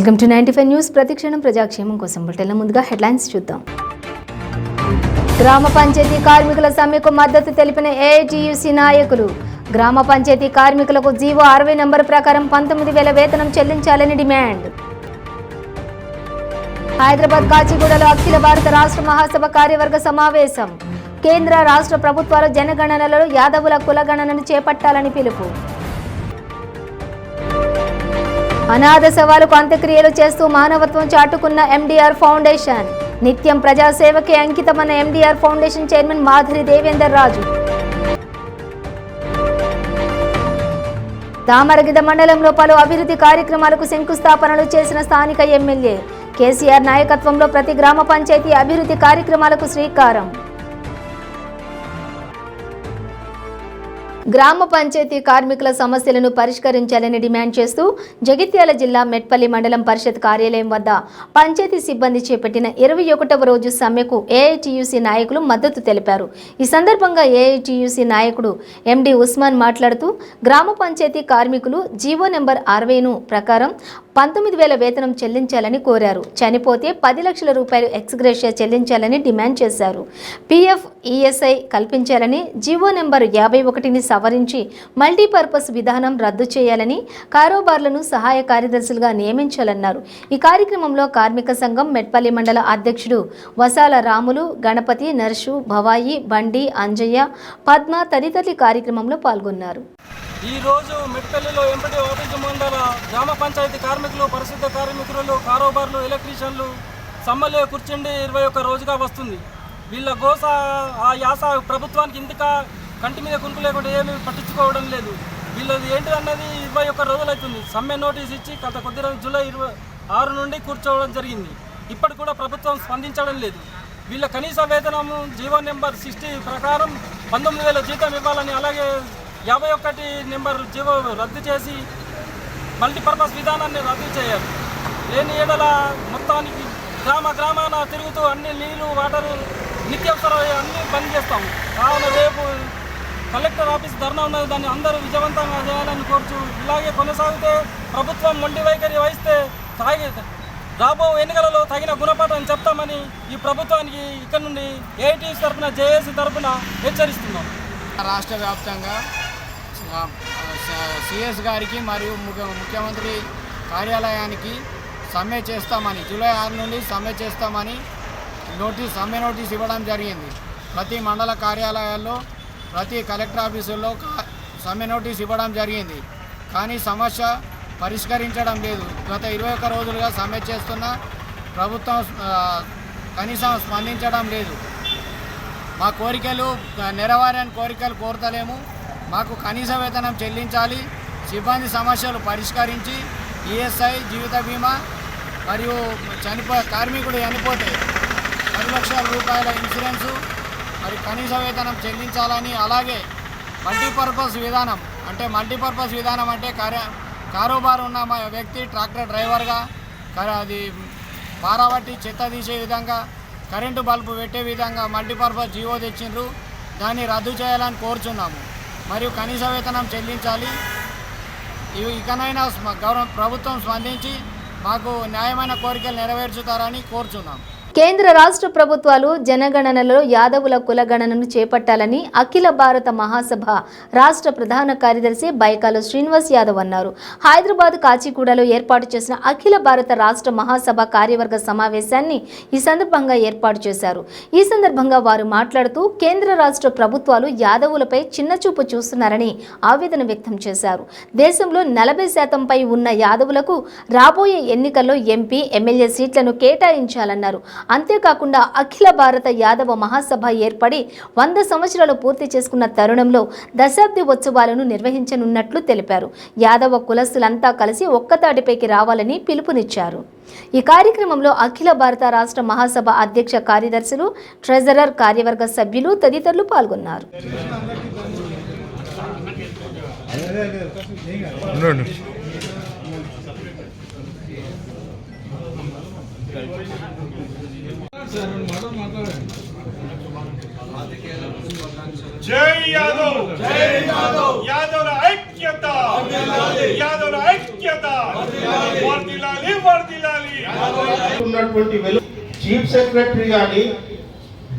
Welcome to 95 news. ప్రతిక్షణం ప్రజాక్షేమం కోసం బులెటిన్ల ముందుగా హెడ్లైన్స్ చూద్దాం. గ్రామ పంచాయతీ కార్మికుల సమ్మెకు మద్దతు తెలిపిన ఏఐటీయూసీ నాయకులు. గ్రామ పంచాయతీ కార్మికులకు జీవో 60 నంబర్ ప్రకారం 19,000 వేతనం చెల్లించాలని డిమాండ్. హైదరాబాద్ కాచిగూడలో అఖిల భారత రాష్ట్ర మహాసభ కార్యవర్గ సమావేశం. కేంద్ర రాష్ట్ర ప్రభుత్వాల జనగణనలలో యాదవుల కులగణనను చేపట్టాలని పిలుపు. అనాథ శవాలకు అంత్యక్రియలు చేస్తూ మానవత్వం చాటుకున్న ఎండీఆర్ ఫౌండేషన్. నిత్యం ప్రజాసేవకే అంకితమైన MDR foundation chairman Madhuri Devender Raju. Tamaragida మండలంలో పలు అభివృద్ధి కార్యక్రమాలకు శంకుస్థాపనలు చేసిన స్థానిక ఎమ్మెల్యే. కేసీఆర్ నాయకత్వంలో ప్రతి గ్రామ పంచాయతీ అభివృద్ధి కార్యక్రమాలకు శ్రీకారం. గ్రామ పంచాయతీ కార్మికుల సమస్యలను పరిష్కరించాలని డిమాండ్ చేస్తూ జగిత్యాల జిల్లా మెట్పల్లి మండలం పరిషత్ కార్యాలయం వద్ద పంచాయతీ సిబ్బంది చేపట్టిన 21వ రోజు సమ్మెకు ఏఐటీయూసీ నాయకులు మద్దతు తెలిపారు. ఈ సందర్భంగా ఏఐటీయూసీ నాయకుడు ఎండి ఉస్మాన్ మాట్లాడుతూ గ్రామ పంచాయతీ కార్మికులు జీవో నెంబర్ 60 ప్రకారం 19,000 వేతనం చెల్లించాలని కోరారు. చనిపోతే 10 లక్షల రూపాయలు ఎక్స్గ్రేషియా చెల్లించాలని డిమాండ్ చేశారు. పీఎఫ్ ఈఎస్ఐ కల్పించాలని, జీవో నెంబర్ 51ని సవరించి మల్టీపర్పస్ విధానం రద్దు చేయాలని, కారోబార్లను సహాయ కార్యదర్శులుగా నియమించాలన్నారు. ఈ కార్యక్రమంలో కార్మిక సంఘం మెట్పల్లి మండల అధ్యక్షుడు వసాల రాములు, గణపతి, నర్సు, భవాయి, బండి, అంజయ్య, పద్మ తదితరులు కార్యక్రమంలో పాల్గొన్నారు. ఈరోజు మెట్పల్లిలో ఎంపీ ఆఫీసు మండల గ్రామ పంచాయతీ కార్మికులు, పరిశుద్ధ కార్మికులు, కారోబార్లు, ఎలక్ట్రీషియన్లు సమ్మెలో కూర్చుండి 21 రోజుగా వస్తుంది. వీళ్ళ గోస ఆ యాస ప్రభుత్వానికి ఇంతగా కంటి మీద కునుకు లేకుండా ఏమీ పట్టించుకోవడం లేదు. వీళ్ళది ఏంటి అన్నది 21 రోజులు అవుతుంది. సమ్మె నోటీస్ ఇచ్చి గత కొద్ది రోజులు జూలై 26 నుండి కూర్చోవడం జరిగింది. ఇప్పటి కూడా ప్రభుత్వం స్పందించడం లేదు. వీళ్ళ కనీస వేతనము జీవో నెంబర్ 60 ప్రకారం 19,000 జీతం ఇవ్వాలని, అలాగే 51 నెంబర్ జీవో రద్దు చేసి మల్టీపర్పస్ విధానాన్ని రద్దు చేయాలి. లేని ఏడల మొత్తానికి గ్రామాన తిరుగుతూ అన్ని నీళ్లు, వాటరు, నిత్యావసర అన్నీ బంద్ చేస్తాము. కావున రేపు కలెక్టర్ ఆఫీస్ ధర్నా ఉన్నది, దాన్ని అందరూ విజయవంతంగా చేయాలని కోరుచు. ఇలాగే కొనసాగితే ప్రభుత్వం మొండి వైఖరి వహిస్తే రాబో ఎన్నికలలో తగిన గుణపాఠం చెప్తామని ఈ ప్రభుత్వానికి ఇక్కడ నుండి ఏఐటీయూసీ తరఫున, జేఏసీ తరఫున హెచ్చరిస్తున్నాం. రాష్ట్ర వ్యాప్తంగా సిఎస్ గారికి మరియు ముఖ్యమంత్రి కార్యాలయానికి సమ్మె చేస్తామని, జూలై 6 నుండి సమ్మె చేస్తామని సమ్మె నోటీస్ ఇవ్వడం జరిగింది. ప్రతి మండల కార్యాలయాల్లో, ప్రతి కలెక్టర్ ఆఫీసుల్లో సమ్మె నోటీస్ ఇవ్వడం జరిగింది. కానీ సమస్య పరిష్కరించడం లేదు. గత 21 రోజులుగా సమ్మె చేస్తున్న ప్రభుత్వం కనీసం స్పందించడం లేదు. మా కోరికలు నెరవేరని కోరికలు కోరతలేము. మాకు కనీస వేతనం చెల్లించాలి. సిబ్బంది సమస్యలు పరిష్కరించి ఈఎస్ఐ, జీవిత బీమా మరియు కార్మికుడు చనిపోతే 10 లక్షల రూపాయల ఇన్సూరెన్సు మరి కనీస వేతనం చెల్లించాలని, అలాగే మల్టీపర్పస్ విధానం అంటే కారోబార్ ఉన్న మా వ్యక్తి ట్రాక్టర్ డ్రైవర్గా అది బారాబట్టి చెత్త తీసే విధంగా, కరెంటు బల్బు పెట్టే విధంగా మల్టీపర్పస్ జీవో తెచ్చిండ్రు. దాన్ని రద్దు చేయాలని కోరుచున్నాము. మరియు కనీస వేతనం చెల్లించాలి. ఇకనైనా ప్రభుత్వం స్పందించి మాకు న్యాయమైన కోరికలు నెరవేర్చుతారని కోరుచున్నాము. కేంద్ర రాష్ట్ర ప్రభుత్వాలు జనగణనలో యాదవుల కులగణనను చేపట్టాలని అఖిల భారత మహాసభ రాష్ట్ర ప్రధాన కార్యదర్శి బైకాల శ్రీనివాస్ యాదవ్ అన్నారు. హైదరాబాద్ కాచిగూడలో ఏర్పాటు చేసిన అఖిల భారత రాష్ట్ర మహాసభ కార్యవర్గ సమావేశాన్ని ఈ సందర్భంగా ఏర్పాటు చేశారు. ఈ సందర్భంగా వారు మాట్లాడుతూ కేంద్ర రాష్ట్ర ప్రభుత్వాలు యాదవులపై చిన్నచూపు చూస్తున్నారని ఆవేదన వ్యక్తం చేశారు. దేశంలో 40% ఉన్న యాదవులకు రాబోయే ఎన్నికల్లో ఎంపీ, ఎమ్మెల్యే సీట్లను కేటాయించాలన్నారు. అంతేకాకుండా అఖిల భారత యాదవ మహాసభ ఏర్పడి 100 సంవత్సరాలు పూర్తి చేసుకున్న తరుణంలో దశాబ్ది ఉత్సవాలను నిర్వహించనున్నట్లు తెలిపారు. యాదవ కులస్తులంతా కలిసి ఒక్కతాటిపైకి రావాలని పిలుపునిచ్చారు. ఈ కార్యక్రమంలో అఖిల భారత రాష్ట్ర మహాసభ అధ్యక్ష కార్యదర్శులు, ట్రెజరర్, కార్యవర్గ సభ్యులు తదితరులు పాల్గొన్నారు. जय यादव, जय यादव, यादव ऐक्यता, यादव ऐक्यता, वर्दिलाली वर्दिलाली. ఉన్నటువంటి చీఫ్ సెక్రటరీ కానీ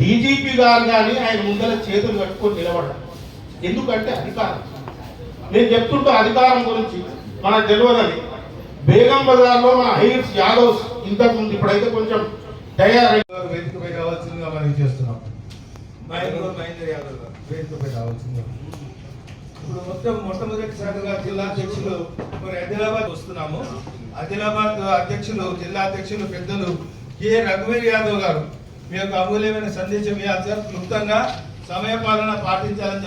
డీజీపీ గారు కానీ ఆయన ముందర చేతులు కట్టుకొని నిలబడాలి. ఎందుకంటే అధికారం. నేను చెప్తుంటా అధికారం గురించి మనకు తెలియదని. బేగం బజార్లో మన హైర్స్ యాదవ్స్ ఇంతకుముందు, ఇప్పుడైతే కొంచెం వేదికపై రావాల్సిందిగా మనం చేస్తున్నాం. మహేంద్ర యాదవ్ గారు వేదికపై రావాల్సిందిగా. ఇప్పుడు మొట్టమొదటిసారిగా జిల్లా అధ్యక్షులు మరి ఆదిలాబాద్ వస్తున్నాము. ఆదిలాబాద్ అధ్యక్షులు, జిల్లా అధ్యక్షులు పెద్దలు కె రఘువీర్ యాదవ్ గారు మీ యొక్క అమూల్యమైన సందేశం ఇవ్వాలి సార్. క్లుప్తంగా సమయపాలన పాటించాలని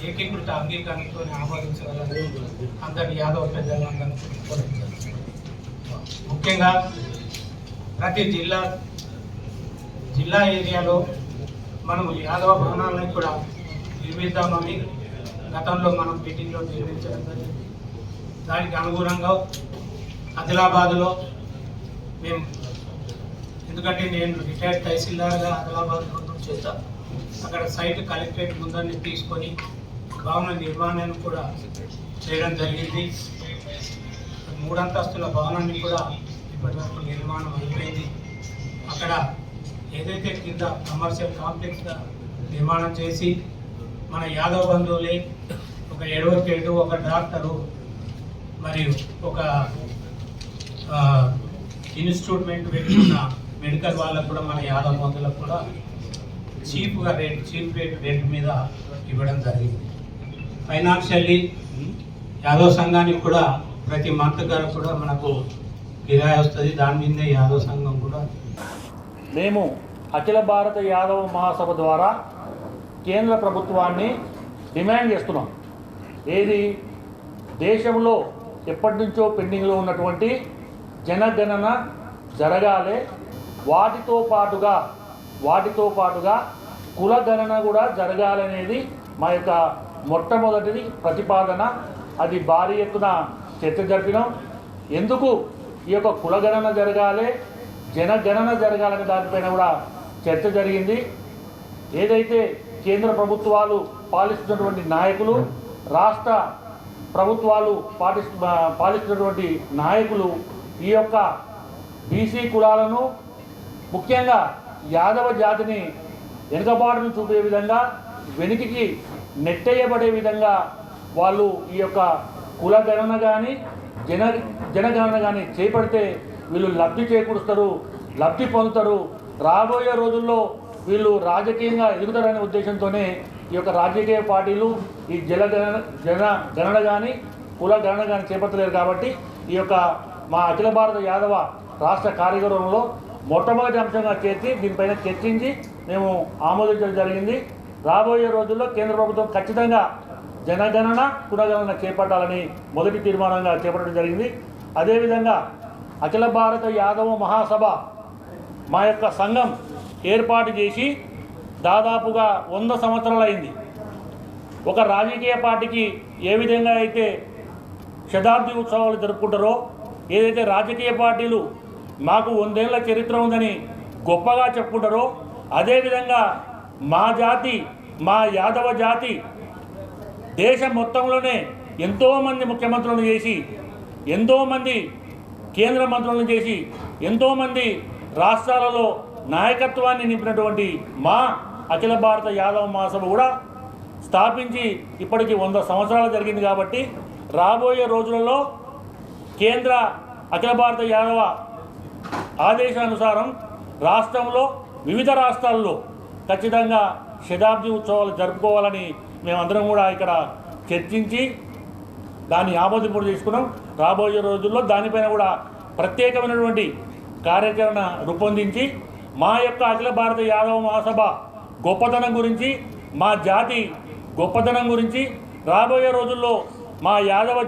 ఏకీకృత అంగీకారంతో ఆమోదించగలని అందరి యాదవ్ పెద్దలందరినీ కోరించారు. ముఖ్యంగా ప్రతి జిల్లా ఏరియాలో మనము యాదవ భవనాలను కూడా నిర్మిద్దామని గతంలో మనం మీటింగ్లో నిర్మించడం జరిగింది. దానికి అనుగుణంగా ఆదిలాబాద్లో మేము, ఎందుకంటే నేను రిటైర్డ్ తహసీల్దార్గా ఆదిలాబాద్లో చేస్తాను, అక్కడ సైట్ కలెక్టరేట్ ముందరిని తీసుకొని భవన నిర్మాణాన్ని కూడా చేయడం జరిగింది. 3 అంతస్తుల భవనాన్ని కూడా ఇప్పటివరకు నిర్మాణం అయిపోయింది. అక్కడ ఏదైతే కింద కమర్షియల్ కాంప్లెక్స్గా నిర్మాణం చేసి మన యాదవ్ బంధువులే ఒక అడ్వకేటు, ఒక డాక్టరు మరియు ఒక ఇన్స్టిట్యూట్మెంట్ పెట్టుకున్న మెడికల్ వాళ్ళకు కూడా మన యాదవ్ బంధువులకు కూడా చీప్ రేట్ మీద ఇవ్వడం జరిగింది. ఫైనాన్షియల్లీ యాదవ్ సంఘానికి కూడా ప్రతి మంత్ గారు కూడా మనకు కిరాయి వస్తుంది. దాని మీదే యాదవ్ సంఘం కూడా మేము అఖిల భారత యాదవ మహాసభ ద్వారా కేంద్ర ప్రభుత్వాన్ని డిమాండ్ చేస్తున్నాం. ఏది, దేశంలో ఎప్పటి నుంచో పెండింగ్లో ఉన్నటువంటి జనగణన జరగాలి. వాటితో పాటుగా కులగణన కూడా జరగాలనేది మా యొక్క మొట్టమొదటిది ప్రతిపాదన. అది భారీ ఎత్తున చర్చ జరిపినాం. ఎందుకు ఈ యొక్క కులగణన జరగాలి, జనగణన జరగాలనే దానిపైన కూడా చర్చ జరిగింది. ఏదైతే కేంద్ర ప్రభుత్వాలు పాలిస్తున్నటువంటి నాయకులు, రాష్ట్ర ప్రభుత్వాలు పాలిస్తున్నటువంటి నాయకులు ఈ యొక్క బీసీ కులాలను, ముఖ్యంగా యాదవ జాతిని వెనుకబాటును చూపే విధంగా, వెనుకకి నెట్టేయబడే విధంగా వాళ్ళు ఈ యొక్క కులగణన కానీ జనగణన కానీ చేపడితే వీళ్ళు లబ్ధి చేకూరుస్తారు, లబ్ధి పొందుతారు. రాబోయే రోజుల్లో వీళ్ళు రాజకీయంగా ఎదుగుతారనే ఉద్దేశంతోనే ఈ యొక్క రాజకీయ పార్టీలు ఈ జనగణన కానీ కులగణన కానీ చేపట్టలేరు. కాబట్టి ఈ యొక్క మా అఖిల భారత యాదవ రాష్ట్ర కార్యక్రమంలో మొట్టమొదటి అంశంగా చేర్చి దీనిపైన చర్చించి మేము ఆమోదించడం జరిగింది. రాబోయే రోజుల్లో కేంద్ర ప్రభుత్వం ఖచ్చితంగా జనగణన కులగణన చేపట్టాలని మొదటి తీర్మానంగా చేపట్టడం జరిగింది. అదేవిధంగా అఖిల భారత యాదవ మహాసభ మా యొక్క సంఘం ఏర్పాటు చేసి దాదాపుగా 100 సంవత్సరాలు అయింది. ఒక రాజకీయ పార్టీకి ఏ విధంగా అయితే శతాబ్ది ఉత్సవాలు జరుపుకుంటారో, ఏదైతే రాజకీయ పార్టీలు మాకు 100 ఏళ్ల చరిత్ర ఉందని గొప్పగా చెప్పుకుంటారో, అదేవిధంగా మా జాతి, మా యాదవ జాతి దేశం మొత్తంలోనే ఎంతోమంది ముఖ్యమంత్రులను చేసి, ఎంతోమంది కేంద్ర మంత్రులను చేసి, ఎంతోమంది రాష్ట్రాలలో నాయకత్వాన్ని నింపినటువంటి మా అఖిల భారత యాదవ మహాసభ కూడా స్థాపించి ఇప్పటికి 100 సంవత్సరాలు జరిగింది. కాబట్టి రాబోయే రోజులలో కేంద్ర అఖిల భారత యాదవ ఆదేశానుసారం రాష్ట్రంలో వివిధ రాష్ట్రాల్లో ఖచ్చితంగా శతాబ్ది ఉత్సవాలు జరుపుకోవాలని మేమందరం కూడా ఇక్కడ చర్చించి దాన్ని ఆమోదింపుడు తీసుకున్నాం. రాబోయే రోజుల్లో దానిపైన కూడా ప్రత్యేకమైనటువంటి కార్యాచరణ రూపొందించి మా యొక్క అఖిల భారత యాదవ మహాసభ గొప్పతనం గురించి, మా జాతి గొప్పతనం గురించి, రాబోయే రోజుల్లో మా యాదవ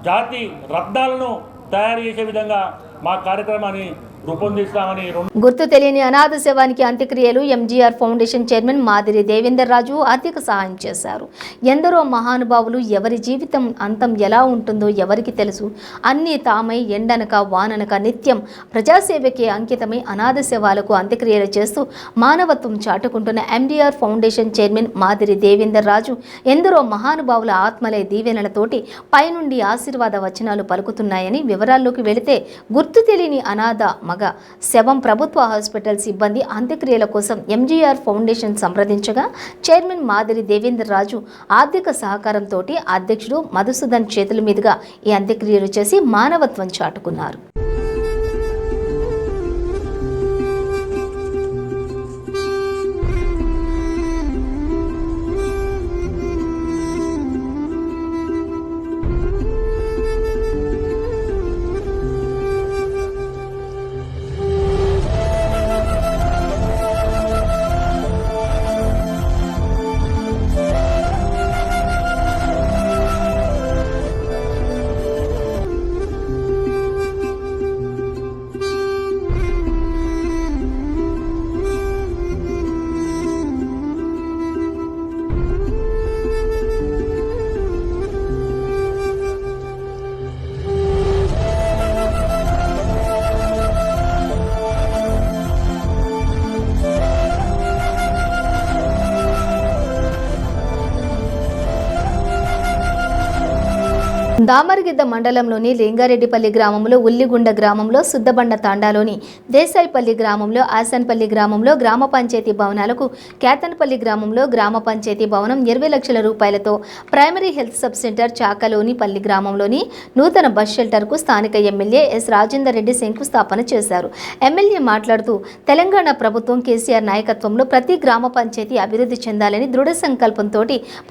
జాతి రత్నాలను తయారు చేసే విధంగా మా కార్యక్రమాన్ని రూపొందిస్తామని గుర్తు తెలియని అనాథ శవానికి అంత్యక్రియలు ఎంజీఆర్ ఫౌండేషన్ చైర్మన్ మాదిరి దేవేందర్ రాజు ఆర్థిక సహాయం చేశారు. ఎందరో మహానుభావులు ఎవరి జీవితం అంతం ఎలా ఉంటుందో ఎవరికి తెలుసు. అన్నీ తామై ఎండనక వాననక నిత్యం ప్రజాసేవకే అంకితమై అనాథ శవాలకు అంత్యక్రియలు చేస్తూ మానవత్వం చాటుకుంటున్న ఎంజీఆర్ ఫౌండేషన్ చైర్మన్ మాదిరి దేవేందర్ రాజు ఎందరో మహానుభావుల ఆత్మలే దీవెనలతోటి పైనుండి ఆశీర్వాద వచనాలు పలుకుతున్నాయని వివరాల్లోకి వెళితే గుర్తు తెలియని అనాథ మగ శవం ప్రభుత్వ హాస్పిటల్ సిబ్బంది అంత్యక్రియల కోసం ఎంజీఆర్ ఫౌండేషన్ సంప్రదించగా చైర్మన్ మాదిరి దేవేందర్ రాజు ఆర్థిక సహకారంతో అధ్యక్షుడు మధుసూదన్ చేతుల మీదుగా ఈ అంత్యక్రియలు చేసి మానవత్వం చాటుకున్నారు. దామరగిద్ద మండలంలోని లింగారెడ్డిపల్లి గ్రామంలో, ఉల్లిగుండ గ్రామంలో, సుద్దబండ తాండాలోని దేశాయిపల్లి గ్రామంలో, ఆసన్పల్లి గ్రామంలో గ్రామ పంచాయతీ భవనాలకు, కేతన్పల్లి గ్రామంలో గ్రామ పంచాయతీ భవనం 20 లక్షల రూపాయలతో, ప్రైమరీ హెల్త్ సబ్ సెంటర్ చాకలోని పల్లి గ్రామంలోని నూతన బస్ షెల్టర్కు స్థానిక ఎమ్మెల్యే ఎస్ రాజేందర్ రెడ్డి శంకుస్థాపన చేశారు. ఎమ్మెల్యే మాట్లాడుతూ తెలంగాణ ప్రభుత్వం కేసీఆర్ నాయకత్వంలో ప్రతి గ్రామ పంచాయతీ అభివృద్ధి చెందాలని దృఢ సంకల్పంతో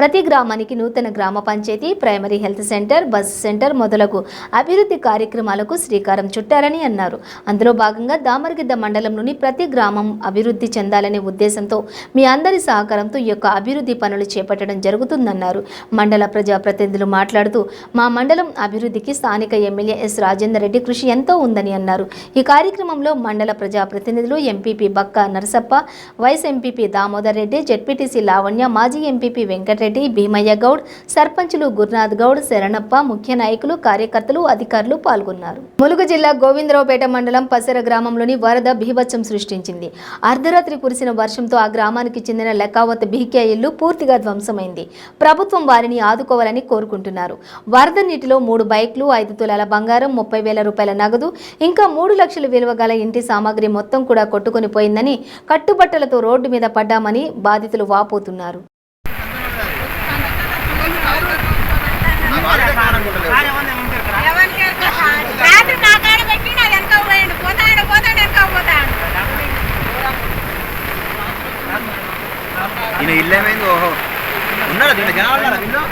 ప్రతి గ్రామానికి నూతన గ్రామ పంచాయతీ, primary health centre, bus centre మొదలగు అభివృద్ధి కార్యక్రమాలకు శ్రీకారం చుట్టారని అన్నారు. అందులో భాగంగా దామరగిద్ద మండలంలోని ప్రతి గ్రామం అభివృద్ధి చెందాలనే ఉద్దేశంతో మీ అందరి సహకారంతో ఈ యొక్క అభివృద్ధి పనులు చేపట్టడం జరుగుతుందన్నారు. మండల ప్రజాప్రతినిధులు మాట్లాడుతూ మా మండలం అభివృద్ధికి స్థానిక ఎమ్మెల్యే ఎస్ రాజేందర్ రెడ్డి కృషి ఎంతో ఉందని అన్నారు. ఈ కార్యక్రమంలో మండల ప్రజాప్రతినిధులు MPP Bakka Narasappa, vice MPP Damodar Reddy, ZPTC Lavanya, మాజీ ఎంపీపీ వెంకటరెడ్డి, భీమయ్య గౌడ్, సర్పంచులు గురునాథ్ గౌడ్, శరణప్ప, ముఖ్య నాయకులు, కార్యకర్తలు, అధికారులు పాల్గొన్నారు. ములుగు జిల్లా గోవిందరావుపేట మండలం పసర గ్రామంలోని వరద బీభత్సం సృష్టించింది. అర్ధరాత్రి కురిసిన వర్షంతో ఆ గ్రామానికి చెందిన లెక్కావత్ బీకే ఇల్లు పూర్తిగా ధ్వంసమైంది. ప్రభుత్వం వారిని ఆదుకోవాలని కోరుకుంటున్నారు. వరద నీటిలో 3 బైక్లు, 5 తులాల బంగారం, 30,000 రూపాయల నగదు, ఇంకా 3 లక్షల విలువ గల ఇంటి సామాగ్రి మొత్తం కూడా కొట్టుకొని పోయిందని, కట్టుబట్టలతో రోడ్డు మీద పడ్డామని బాధితులు వాపోతున్నారు. ఇల్లేమైంది? ఓహో ఉన్నాడు దీంట్లో జనాలు ఉన్నారా దీంట్లో?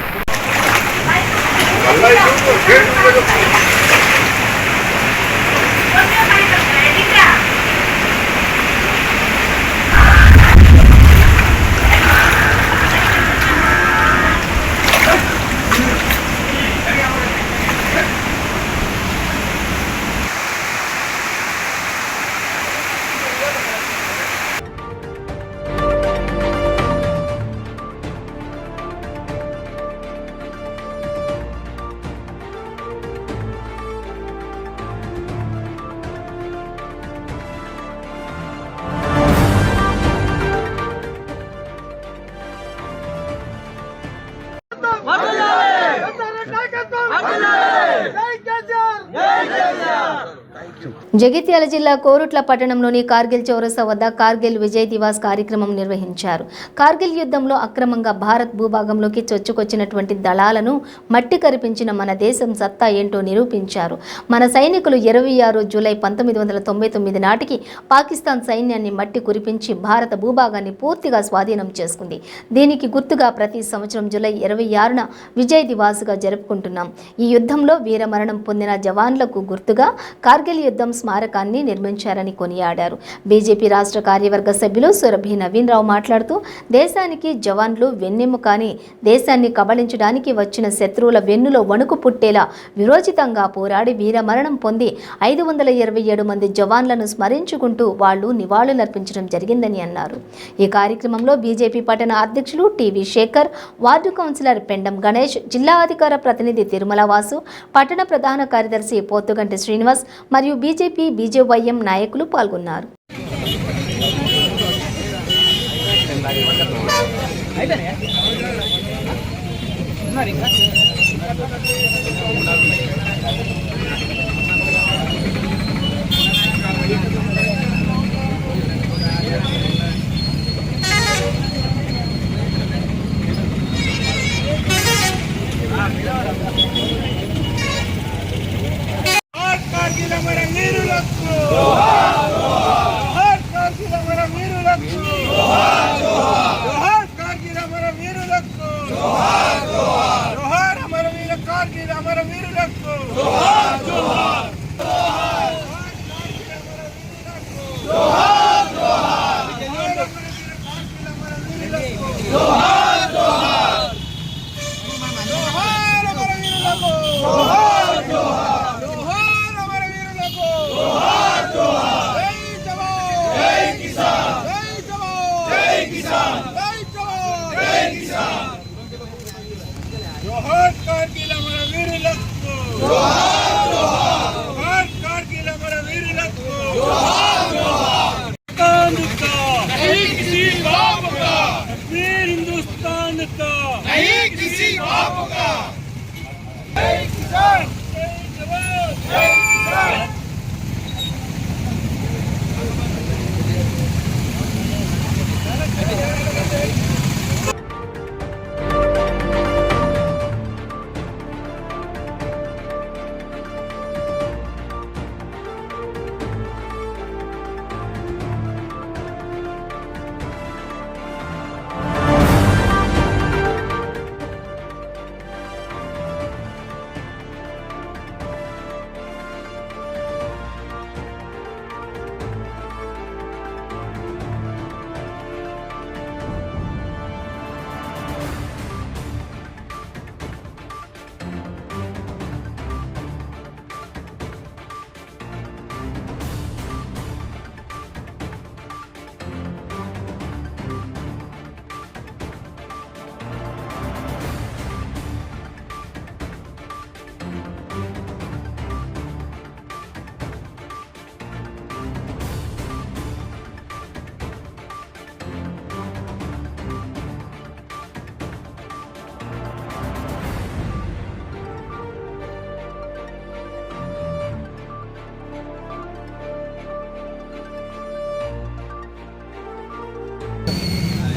జగిత్యాల జిల్లా కోరుట్ల పట్టణంలోని కార్గిల్ చౌరస్తా వద్ద కార్గిల్ విజయ్ దివాస్ కార్యక్రమం నిర్వహించారు. కార్గిల్ యుద్ధంలో అక్రమంగా భారత్ భూభాగంలోకి చొచ్చుకొచ్చినటువంటి దళాలను మట్టి కరిపించిన మన దేశం సత్తా ఏంటో నిరూపించారు. మన సైనికులు 26 జూలై 1999 నాటికి పాకిస్తాన్ సైన్యాన్ని మట్టి కురిపించి భారత భూభాగాన్ని పూర్తిగా స్వాధీనం చేసుకుంది. దీనికి గుర్తుగా ప్రతి సంవత్సరం జూలై 26న విజయ్ దివాస్గా జరుపుకుంటున్నాం. ఈ యుద్ధంలో వీరమరణం పొందిన జవాన్లకు గుర్తుగా కార్గిల్ యుద్ధం స్మారకాన్ని నిర్మించారని కొనియాడారు. బీజేపీ రాష్ట్ర కార్యవర్గ సభ్యులు సురభి నవీన్ రావు మాట్లాడుతూ దేశానికి జవాన్లు వెన్నెముక అని దేశాన్ని కబళించడానికి వచ్చిన శత్రువుల వెన్నులో వణుకు పుట్టేలా విరోచితంగా పోరాడి వీరమరణం పొంది 527 మంది జవాన్లను స్మరించుకుంటూ వాళ్లు నివాళులర్పించడం జరిగిందని అన్నారు. ఈ కార్యక్రమంలో బీజేపీ పట్టణ అధ్యక్షులు TV Shekar, ward councillor Pendam Ganesh, జిల్లా అధికార ప్రతినిధి తిరుమల వాసు, పట్టణ ప్రధాన కార్యదర్శి పోతుగంటి శ్రీనివాస్ మరియు బీజేపీ బీజేవైఎం నాయకులు పాల్గొన్నారు.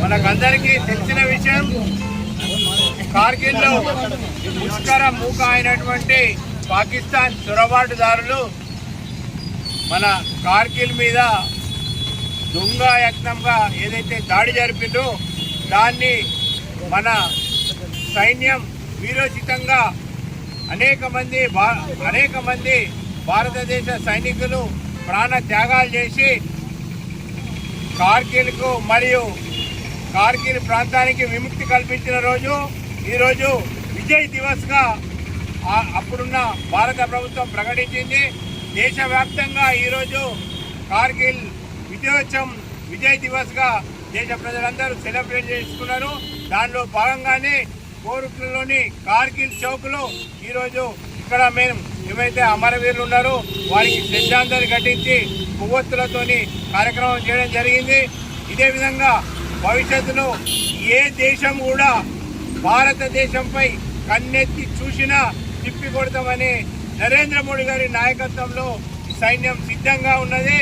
మనకందరికీ తెలిసిన విషయం, కార్గిల్లో ముష్కర మూక అయినటువంటి పాకిస్తాన్ చొరబాటుదారులు మన కార్గిల్ మీద దొంగయత్నంగా ఏదైతే దాడి జరిపిందో దాన్ని మన సైన్యం వీరోచితంగా అనేక మంది భారతదేశ సైనికులు ప్రాణ త్యాగాలు చేసి కార్గిల్కు మరియు కార్గిల్ ప్రాంతానికి విముక్తి కల్పించిన రోజు ఈరోజు విజయ్ దివస్గా అప్పుడున్న భారత ప్రభుత్వం ప్రకటించింది. దేశవ్యాప్తంగా ఈరోజు కార్గిల్ విజయ్ దివస్గా దేశ ప్రజలందరూ సెలబ్రేట్ చేసుకున్నారు. దానిలో భాగంగానే కోరుట్లలోని కార్గిల్ చౌక్లో ఈరోజు ఇక్కడ మేము ఏమైతే అమరవీరులు ఉన్నారో వారికి శ్రద్ధాంజలి ఘటించి కొవ్వొత్తులతోని కార్యక్రమం చేయడం జరిగింది. ఇదే విధంగా భవిష్యత్తులో ఏ దేశం కూడా భారతదేశంపై కన్నెత్తి చూసినా తిప్పి కొడతామని నరేంద్ర మోడీ గారి నాయకత్వంలో సైన్యం సిద్ధంగా ఉన్నది.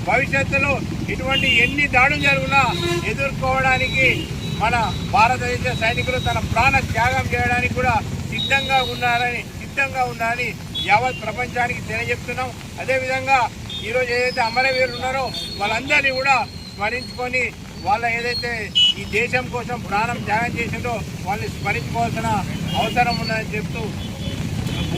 భవిష్యత్తులో ఇటువంటి ఎన్ని దాడులు జరిగినా ఎదుర్కోవడానికి మన భారతదేశ సైనికులు తన ప్రాణ త్యాగం చేయడానికి కూడా సిద్ధంగా ఉన్నారని యావత్ ప్రపంచానికి తెలియజెప్తున్నాం. అదేవిధంగా ఈరోజు ఏదైతే అమరవీరులు ఉన్నారో వాళ్ళందరినీ కూడా స్మరించుకొని వాళ్ళ ఏదైతే ఈ దేశం కోసం ప్రాణం త్యాగం చేసిందో వాళ్ళని స్మరించుకోవాల్సిన అవసరం ఉన్నదని చెప్తూ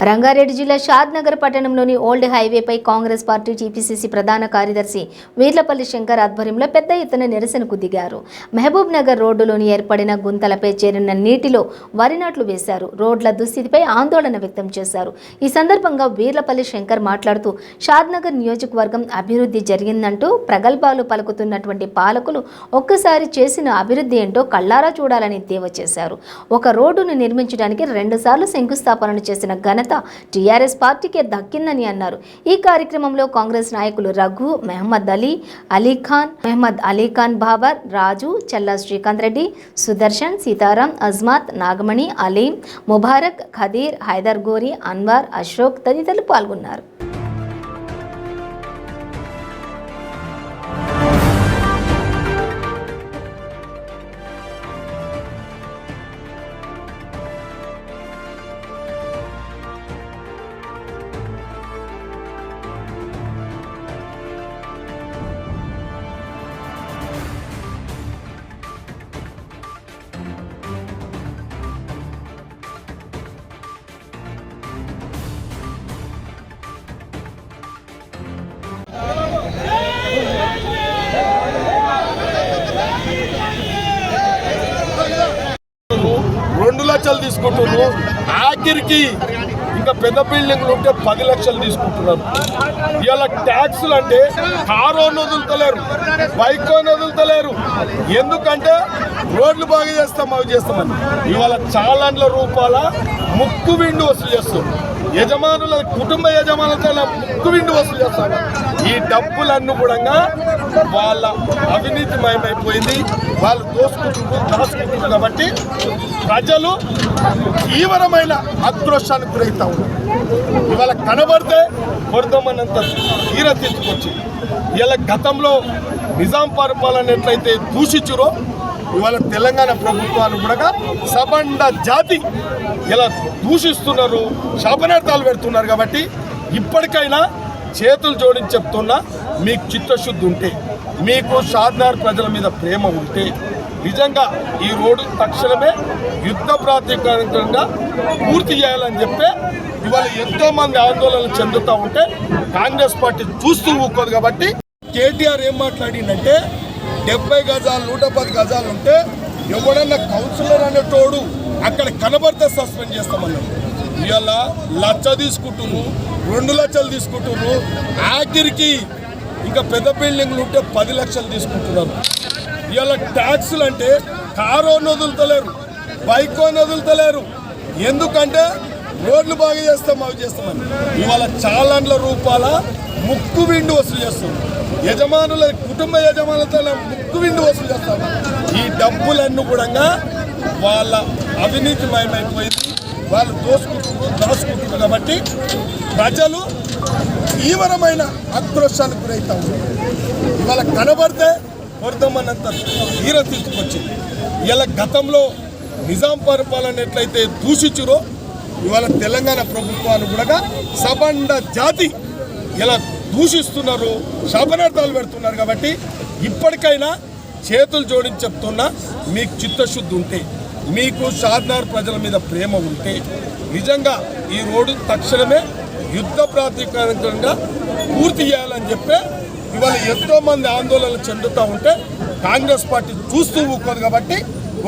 రంగారెడ్డి జిల్లా షాద్నగర్ పట్టణంలోని ఓల్డ్ హైవేపై కాంగ్రెస్ పార్టీ టీపీసీసీ ప్రధాన కార్యదర్శి వీర్లపల్లి శంకర్ ఆధ్వర్యంలో పెద్ద ఎత్తున నిరసనకు దిగారు. మహబూబ్ నగర్ రోడ్డులోని ఏర్పడిన గుంతలపై చేరిన నీటిలో వరి నాట్లు వేశారు. రోడ్ల దుస్థితిపై ఆందోళన వ్యక్తం చేశారు. ఈ సందర్భంగా వీర్లపల్లి శంకర్ మాట్లాడుతూ షాద్నగర్ నియోజకవర్గం అభివృద్ధి జరిగిందంటూ ప్రగల్భాలు పలుకుతున్నటువంటి పాలకులు ఒక్కసారి చేసిన అభివృద్ధి ఏంటో కళ్ళారా చూడాలని ఎద్దేవా చేశారు. ఒక రోడ్డును నిర్మించడానికి 2 సార్లు శంకుస్థాపనలు చేసిన ఘనత టీఆర్ఎస్ పార్టీకే దక్కిందని అన్నారు. ఈ కార్యక్రమంలో కాంగ్రెస్ నాయకులు రఘు, మహమ్మద్ అలీఖాన్ బాబర్, రాజు, చల్లా శ్రీకాంత్ రెడ్డి, సుదర్శన్, సీతారాం, అజ్మాత్, నాగమణి, అలీం, ముబారక్, ఖదీర్, హైదర్ గోరి, అన్వర్, అశోక్ తదితరులు పాల్గొన్నారు. లక్షలు తీసుకుంటున్నారు. ఆఖరికి ఇంకా పెద్ద బిల్డింగ్లు ఉంటే 10 లక్షలు తీసుకుంటున్నారు. ఇవాళ ట్యాక్సులు అంటే కారోని వదులుతలేరు, బైకోని వదులుతలేరు. ఎందుకంటే రోడ్లు బాగా చేస్తాం, అవి చేస్తామని. ఇవాళ చాలా రూపాయల ముక్కు విండు వసూలు చేస్తారు. యజమానుల కుటుంబ యజమానులతో ముక్కు విండు వసూలు చేస్తారు. ఈ డబ్బులన్నీ కూడా వాళ్ళ అవినీతిమయమైపోయింది. వాళ్ళు దాచుకుంటున్నారు కాబట్టి ప్రజలు తీవ్రమైన ఆక్రోశానికి గురవుతా ఉన్నారు. ఇవాళ కనబడితే కొడదామన్నంత తీర తీసుకొచ్చి ఇలా గతంలో నిజాం పరిపాలన ఎట్లయితే దూషించురో ఇవాళ తెలంగాణ ప్రభుత్వాన్ని కూడా సబండ జాతి ఇలా దూషిస్తున్నారు, శాపనార్థాలు పెడుతున్నారు. కాబట్టి ఇప్పటికైనా చేతులు జోడించి చెప్తున్నా, మీకు చిత్తశుద్ధి ఉంటే, మీకు షాద్నగర్ ప్రజల మీద ప్రేమ ఉంటే నిజంగా ఈ రోడ్డు తక్షణమే యుద్ధ ప్రాతిపదికగా పూర్తి చేయాలని చెప్పి ఇవాళ ఎంతో మంది ఆందోళన చెందుతూ ఉంటే కాంగ్రెస్ పార్టీ చూస్తూ ఊరుకోదు. కాబట్టి కేటీఆర్ ఏం మాట్లాడిందంటే 70 గజాలు 110 గజాలు ఉంటే ఎవడన్నా కౌన్సిలర్ అనేటోడు అక్కడ కనబడితే సస్పెండ్ చేస్తామన్నారు. ఇవాళ 1 లక్ష తీసుకుంటున్నారు, 2 లక్షలు తీసుకుంటున్నారు. ఆఖరికి ఇంకా పెద్ద బిల్డింగ్లు ఉంటే 10 లక్షలు తీసుకుంటున్నారు. ఇవాళ ట్యాక్సులు అంటే కారోని వదులుతలేరు, బైకోని వదులుతలేరు. ఎందుకంటే రోడ్లు బాగా చేస్తాం, అవి చేస్తామని. ఇవాళ చాలా రూపాయల ముక్కు విండు వసూలు చేస్తారు. యజమానుల కుటుంబ యజమానులతో ముక్కు విండు వసూలు చేస్తారు. ఈ డబ్బులన్నీ కూడా వాళ్ళ అవినీతిమయమైపోయింది. వాళ్ళు దాచుకుంటున్నారు కాబట్టి ప్రజలు తీవ్రమైన ఆక్రోశానికి గురవుతా ఉన్నారు. ఇవాళ కనబడితే కొడదామన్నంత తీర తీసుకొచ్చి ఇలా గతంలో నిజాం పరిపాలన ఎట్లయితే దూషించురో ఇవాళ తెలంగాణ ప్రభుత్వాన్ని కూడా సబండ జాతి ఇలా దూషిస్తున్నారు, శాపనార్థాలు పెడుతున్నారు. కాబట్టి ఇప్పటికైనా చేతులు జోడించి చెప్తున్నా, మీకు చిత్తశుద్ధి ఉంటే, మీకు షాద్నగర్ ప్రజల మీద ప్రేమ ఉంటే నిజంగా ఈ రోడ్డు తక్షణమే యుద్ధ ప్రాతిపదికగా పూర్తి చేయాలని చెప్పి ఇవాళ ఎంతో మంది ఆందోళన చెందుతూ ఉంటే కాంగ్రెస్ పార్టీ చూస్తూ ఊరుకోదు. కాబట్టి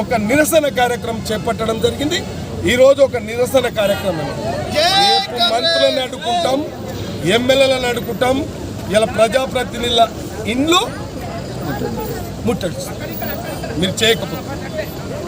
ఒక నిరసన కార్యక్రమం చేపట్టడం జరిగింది. ఈరోజు ఒక నిరసన కార్యక్రమం రేపు మంత్రులను అడ్డుకుంటాం, ఎమ్మెల్యేలను అడ్డుకుంటాం. ఇలా ప్రజాప్రతినిధుల ఇండ్లు ముట్టడిస్తాం మీరు చేయకపోతే.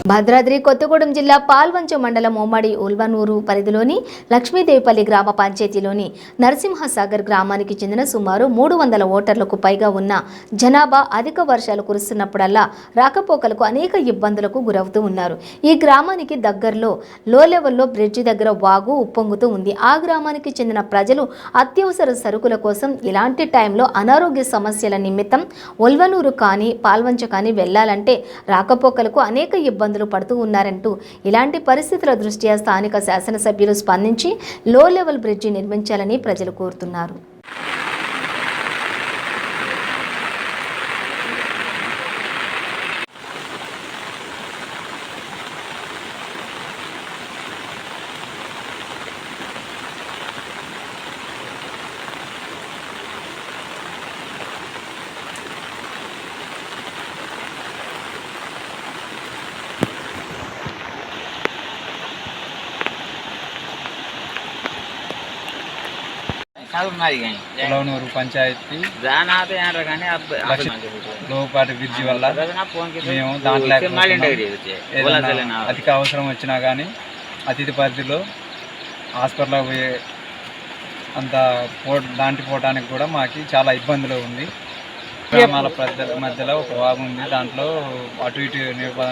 భద్రాద్రి కొత్తగూడెం జిల్లా పాల్వంచ మండలం ఉమ్మడి ఉల్వనూరు పరిధిలోని లక్ష్మీదేవిపల్లి గ్రామ పంచాయతీలోని నరసింహసాగర్ గ్రామానికి చెందిన సుమారు 300 ఓటర్లకు పైగా ఉన్న జనాభా అధిక వర్షాలు కురుస్తున్నప్పుడల్లా రాకపోకలకు అనేక ఇబ్బందులకు గురవుతూ ఉన్నారు. ఈ గ్రామానికి దగ్గరలో లో లెవెల్లో బ్రిడ్జి దగ్గర వాగు ఉప్పొంగుతూ ఉంది. ఆ గ్రామానికి చెందిన ప్రజలు అత్యవసర సరుకుల కోసం ఇలాంటి టైంలో అనారోగ్య సమస్యల నిమిత్తం ఉల్వనూరు కానీ పాల్వంచ కానీ వెళ్లాలంటే రాకపోకలకు అనేక ఇబ్బందులు పడుతూ ఉన్నారంటూ ఇలాంటి పరిస్థితుల దృష్ట్యా స్థానిక శాసనసభ్యులు స్పందించి లో లెవెల్ బ్రిడ్జి నిర్మించాలని ప్రజలు కోరుతున్నారు. కులవనూరు పంచాయతీ లోపాటి బ్రిడ్జి వల్ల మేము దాంట్లో ఏదైనా అధిక అవసరం వచ్చినా కానీ అతిథి పరిధిలో హాస్పిటల్కి పోయే అంత దాంటిపోవడానికి కూడా మాకు చాలా ఇబ్బందులు ఉంది. గ్రామాల మధ్యలో ఒక వాగు ఉంది, దాంట్లో అటు ఇటు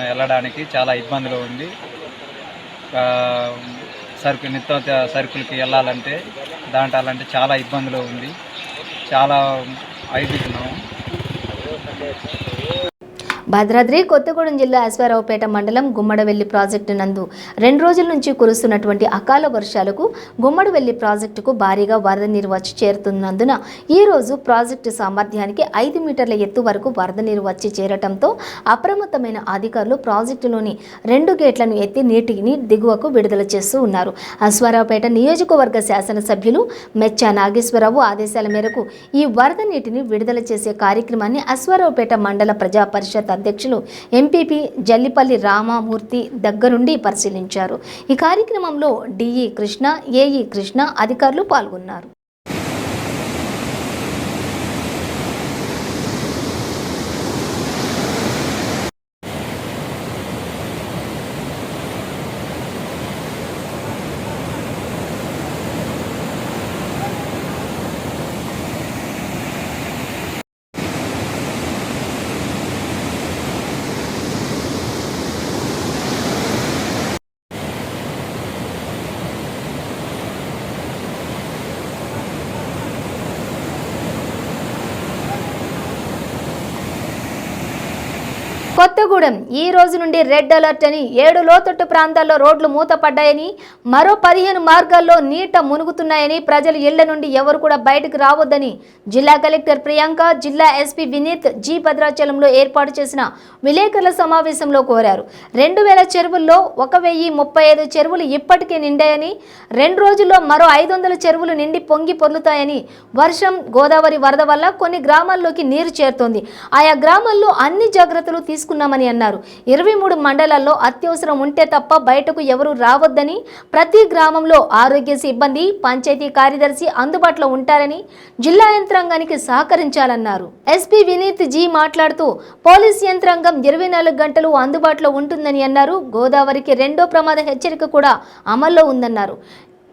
వెళ్ళడానికి చాలా ఇబ్బందులు ఉంది. నిత్య సరుకులకి వెళ్ళాలంటే దాంటాలంటే చాలా ఇబ్బందులు ఉంది. చాలా ఐదుకున్నాము. భద్రాద్రి కొత్తగూడెం జిల్లా అశ్వారావుపేట మండలం గుమ్మడవెల్లి ప్రాజెక్టు నందు 2 రోజుల నుంచి కురుస్తున్నటువంటి అకాల వర్షాలకు గుమ్మడవెల్లి ప్రాజెక్టుకు భారీగా వరద నీరు వచ్చి చేరుతున్నందున ఈ రోజు ప్రాజెక్టు సామర్థ్యానికి 5 మీటర్ల ఎత్తు వరకు వరద నీరు వచ్చి చేరటంతో అప్రమత్తమైన అధికారులు ప్రాజెక్టులోని 2 గేట్లను ఎత్తి నీటిని దిగువకు విడుదల చేస్తూ ఉన్నారు. అశ్వారావుపేట నియోజకవర్గ శాసనసభ్యులు మెచ్చా నాగేశ్వరరావు ఆదేశాల మేరకు ఈ వరద నీటిని విడుదల చేసే కార్యక్రమాన్ని అశ్వారావుపేట మండల ప్రజా పరిషత్ అధ్యక్షులు ఎంపీపీ జల్లిపల్లి రామమూర్తి దగ్గరుండి పరిశీలించారు. ఈ కార్యక్రమంలో డిఈ కృష్ణ, ఏఈ కృష్ణ అధికారులు పాల్గొన్నారు. కొత్తగూడెం ఈ రోజు నుండి రెడ్ అలర్ట్ అని 7 లోతట్టు ప్రాంతాల్లో రోడ్లు మూతపడ్డాయని, మరో 15 మార్గాల్లో నీట మునుగుతున్నాయని, ప్రజలు ఇళ్ల నుండి ఎవరు కూడా బయటకు రావద్దని జిల్లా కలెక్టర్ ప్రియాంక, జిల్లా ఎస్పీ వినీత్ జీ భద్రాచలంలో ఏర్పాటు చేసిన విలేకరుల సమావేశంలో కోరారు. 2000 చెరువుల్లో 1035 చెరువులు ఇప్పటికే నిండాయని, 2 రోజుల్లో మరో 500 చెరువులు నిండి పొంగి పొర్లుతాయని, వర్షం గోదావరి వరద వల్ల కొన్ని గ్రామాల్లోకి నీరు చేరుతోంది. ఆయా గ్రామాల్లో అన్ని జాగ్రత్తలు తీసుకున్నామని అన్నారు. 23 మండలాల్లో అత్యవసరం ఉంటే తప్ప బయటకు ఎవరూ రావద్దని, ప్రతి గ్రామంలో ఆరోగ్య సిబ్బంది, పంచాయతీ కార్యదర్శి అందుబాటులో ఉంటారని, జిల్లా యంత్రాంగానికి సహకరించాలన్నారు. ఎస్పీ వినీత్ జీ మాట్లాడుతూ పోలీస్ యంత్రాంగం 24 గంటలు అందుబాటులో ఉంటుందని అన్నారు. గోదావరికి 2వ ప్రమాద హెచ్చరిక కూడా అమల్లో ఉందన్నారు.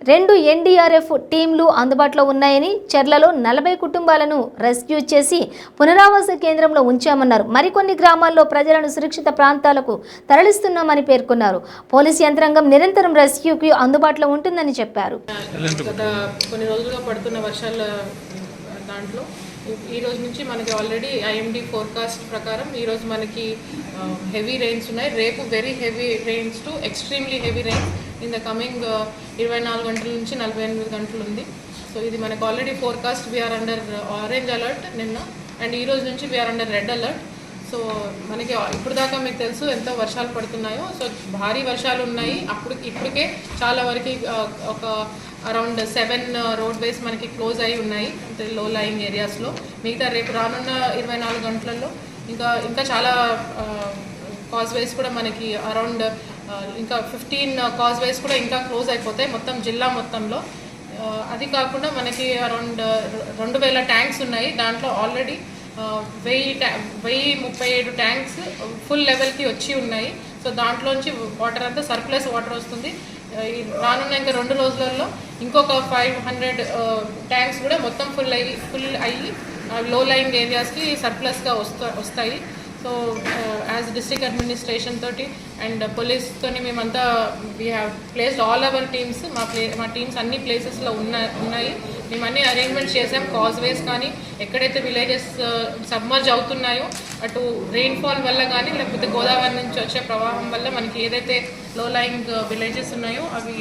2 ఎన్డీఆర్ఎఫ్ టీంలు అందుబాటులో ఉన్నాయని, చెర్లలో 40 కుటుంబాలను రెస్క్యూ చేసి పునరావాస కేంద్రంలో ఉంచామన్నారు. మరికొన్ని గ్రామాల్లో ప్రజలను సురక్షిత ప్రాంతాలకు తరలిస్తున్నామని పేర్కొన్నారు. పోలీస్ యంత్రాంగం నిరంతరం రెస్క్యూకి అందుబాటులో ఉంటుందని చెప్పారు. గత కొన్ని రోజులుగా పడుతున్న వర్షాల దాంట్లో ఈ రోజు నుంచి మనకి ఆల్రెడీ ఐఎండీ ఫోర్కాస్ట్ ప్రకారం ఈరోజు మనకి హెవీ రెయిన్స్ ఉన్నాయి. రేపు very heavy rains to extremely heavy rains in the coming 24 గంటల నుంచి 48 గంటలు ఉంది. సో ఇది మనకు already forecast we are under orange alert నిన్న, అండ్ ఈ రోజు నుంచి we are under red alert. So మనకి ఇప్పుడు దాకా మీకు తెలుసు ఎంతో వర్షాలు పడుతున్నాయో. సో భారీ వర్షాలు ఉన్నాయి. ఇప్పటికే చాలా వరకు ఒక అరౌండ్ 7 రోడ్ వేస్ మనకి క్లోజ్ అయి ఉన్నాయి, అంటే లో లయింగ్ ఏరియాస్లో. మిగతా రేపు రానున్న 24 గంటలలో ఇంకా చాలా కాజ్ వేస్ కూడా మనకి అరౌండ్ ఇంకా 15 కాజ్ వేస్ కూడా ఇంకా క్లోజ్ అయిపోతాయి మొత్తం జిల్లా మొత్తంలో. అది కాకుండా మనకి అరౌండ్ 2000 ట్యాంక్స్ ఉన్నాయి. దాంట్లో ఆల్రెడీ 1037 ట్యాంక్స్ ఫుల్ లెవెల్కి వచ్చి ఉన్నాయి. సో దాంట్లోంచి వాటర్ అంతా సర్ప్లస్ వాటర్ వస్తుంది. రానున్న ఇంకా 2 రోజులలో ఇంకొక 500 ట్యాంక్స్ కూడా మొత్తం ఫుల్ అయ్యి లో లయింగ్ ఏరియాస్కి సర్ప్లస్గా వస్తాయి. సో యాజ్ డిస్ట్రిక్ట్ అడ్మినిస్ట్రేషన్ తోటి అండ్ పోలీస్తోని మేమంతా we have placed all our teams. మా టీమ్స్ అన్ని ప్లేసెస్లో ఉన్నాయి. మేము అన్ని అరేంజ్మెంట్స్ చేసాం. కాజ్వేస్ కానీ ఎక్కడైతే విలేజెస్ సబ్మర్జ్ అవుతున్నాయో, అటు రెయిన్ఫాల్ వల్ల కానీ లేకపోతే గోదావరి నుంచి వచ్చే ప్రవాహం వల్ల మనకి ఏదైతే లో లయింగ్ విలేజెస్ ఉన్నాయో అవి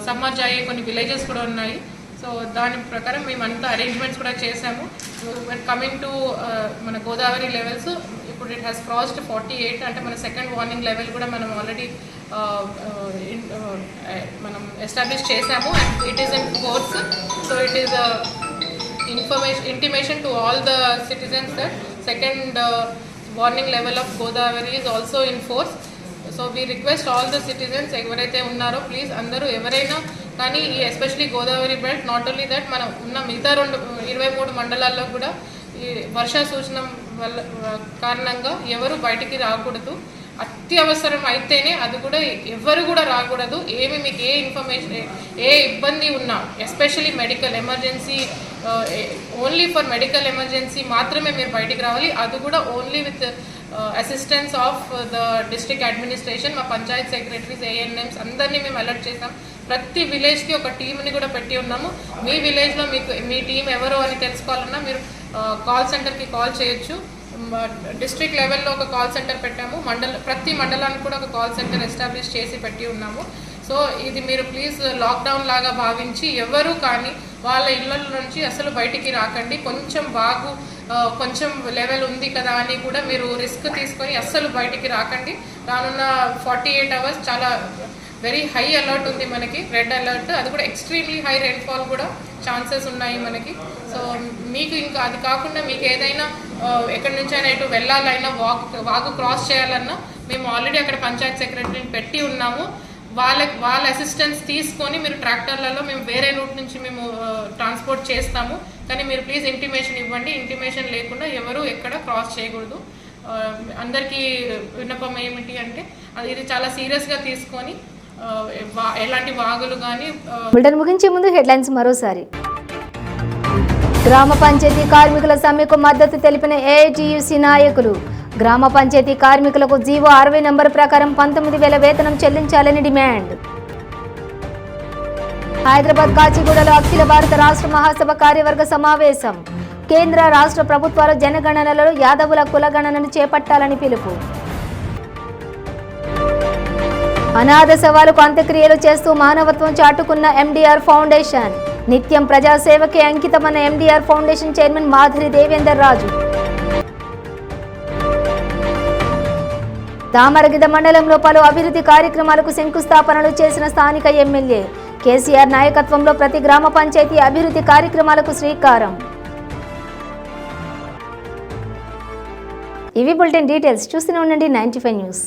సబ్మర్జ్ అయ్యే కొన్ని విలేజెస్ కూడా ఉన్నాయి. సో దాని ప్రకారం మేమంతా అరేంజ్మెంట్స్ కూడా చేసాము. కమింగ్ టు మన గోదావరి లెవెల్స్ ఇప్పుడు ఇట్ హ్యాస్ క్రాస్డ్ 48, అంటే మన సెకండ్ వార్నింగ్ లెవెల్ కూడా మనం ఆల్రెడీ మనం ఎస్టాబ్లిష్ చేసాము and it is in force. So it is intimation to all the citizens that second warning level of Godavari is also in force. So we request all the citizens ఎవరైతే ఉన్నారో please అందరూ ఎవరైనా కానీ ఈ especially Godavari belt, not only that మనం ఉన్న మిగతా 23 మండలాల్లో కూడా ఈ వర్ష సూచన వల్ల కారణంగా ఎవరు బయటికి రాకూడదు. అత్యవసరం అయితేనే, అది కూడా ఎవరు కూడా రాకూడదు. ఏమి మీకు ఏ ఇన్ఫర్మేషన్, ఏ ఇబ్బంది ఉన్నా, especially medical emergency, only for medical emergency మాత్రమే మీరు బయటికి రావాలి. అది కూడా only with assistance of the district administration. మా పంచాయత్ సెక్రటరీస్, ఏఎన్ఎంస్ అందరినీ మేము అలర్ట్ చేసాం. ప్రతి విలేజ్కి ఒక టీంని కూడా పెట్టి ఉన్నాము. మీ విలేజ్లో మీకు మీ టీం ఎవరు అని తెలుసుకోవాలన్నా మీరు కాల్ సెంటర్కి కాల్ చేయొచ్చు. డిస్ట్రిక్ట్ లెవెల్లో ఒక కాల్ సెంటర్ పెట్టాము. ప్రతి మండలానికి కూడా ఒక కాల్ సెంటర్ ఎస్టాబ్లిష్ చేసి పెట్టి ఉన్నాము. సో ఇది మీరు ప్లీజ్ లాక్డౌన్ లాగా భావించి ఎవరు కానీ వాళ్ళ ఇళ్ళ నుంచి అసలు బయటికి రాకండి. కొంచెం లెవెల్ ఉంది కదా అని కూడా మీరు రిస్క్ తీసుకొని అస్సలు బయటికి రాకండి. రానున్న 48 hours చాలా వెరీ హై అలర్ట్ ఉంది మనకి, రెడ్ అలర్ట్. అది కూడా ఎక్స్ట్రీమ్లీ హై రెయిన్ఫాల్ కూడా ఛాన్సెస్ ఉన్నాయి మనకి. సో మీకు ఇంకా అది కాకుండా మీకు ఏదైనా ఎక్కడి నుంచైనా ఇటు వెళ్ళాలైనా, వాగు క్రాస్ చేయాలన్నా మేము ఆల్రెడీ అక్కడ పంచాయత్ సెక్రటరీని పెట్టి ఉన్నాము. వాళ్ళ అసిస్టెన్స్ తీసుకొని మీరు ట్రాక్టర్లలో మేము వేరే రూట్ నుంచి మేము ట్రాన్స్పోర్ట్ చేస్తాము. కానీ మీరు ప్లీజ్ ఇంటిమేషన్ ఇవ్వండి. ఇంటిమేషన్ లేకుండా ఎవరు ఎక్కడ క్రాస్ చేయకూడదు. అందరికీ విన్నపం ఏమిటి అంటే ఇది చాలా సీరియస్గా తీసుకొని ఎలాంటి వాగులు కానీ. బులెటిన్ ముగించే ముందు హెడ్లైన్స్ మరోసారి. గ్రామ పంచాయతీ కార్మికుల సమ్మెకు మద్దతు తెలిపిన ఏఐటీయూసీ నాయకులు. గ్రామ పంచాయతీ కార్మికులకు జీవో 60 నంబర్ ప్రకారం 19,000 వేతనం చెల్లించాలని డిమాండ్. హైదరాబాద్ కాచిగూడలో అఖిల భారత రాష్ట్ర మహాసభ కార్యవర్గ సమావేశం. కేంద్ర రాష్ట్ర ప్రభుత్వాలు జనగణనలలో యాదవుల కులగణనను చేపట్టాలని పిలుపు. అనాథ శవాలకు అంత్యక్రియలు చేస్తూ మానవత్వం చాటుకున్న ఎండీఆర్ ఫౌండేషన్. నిత్యం ప్రజాసేవకే అంకితమైన MDR foundation chairman Madhuri Devender Raju. Tamaragida మండలంలో పలు అభివృద్ధి కార్యక్రమాలకు శంకుస్థాపనలు చేసిన స్థానిక ఎమ్మెల్యే. కేసీఆర్ నాయకత్వంలో ప్రతి గ్రామ పంచాయతీ అభివృద్ధి కార్యక్రమాలకు శ్రీకారం. ఇవి బులెటిన్ డీటెయిల్స్. చూస్తూనే ఉండండి 95 న్యూస్.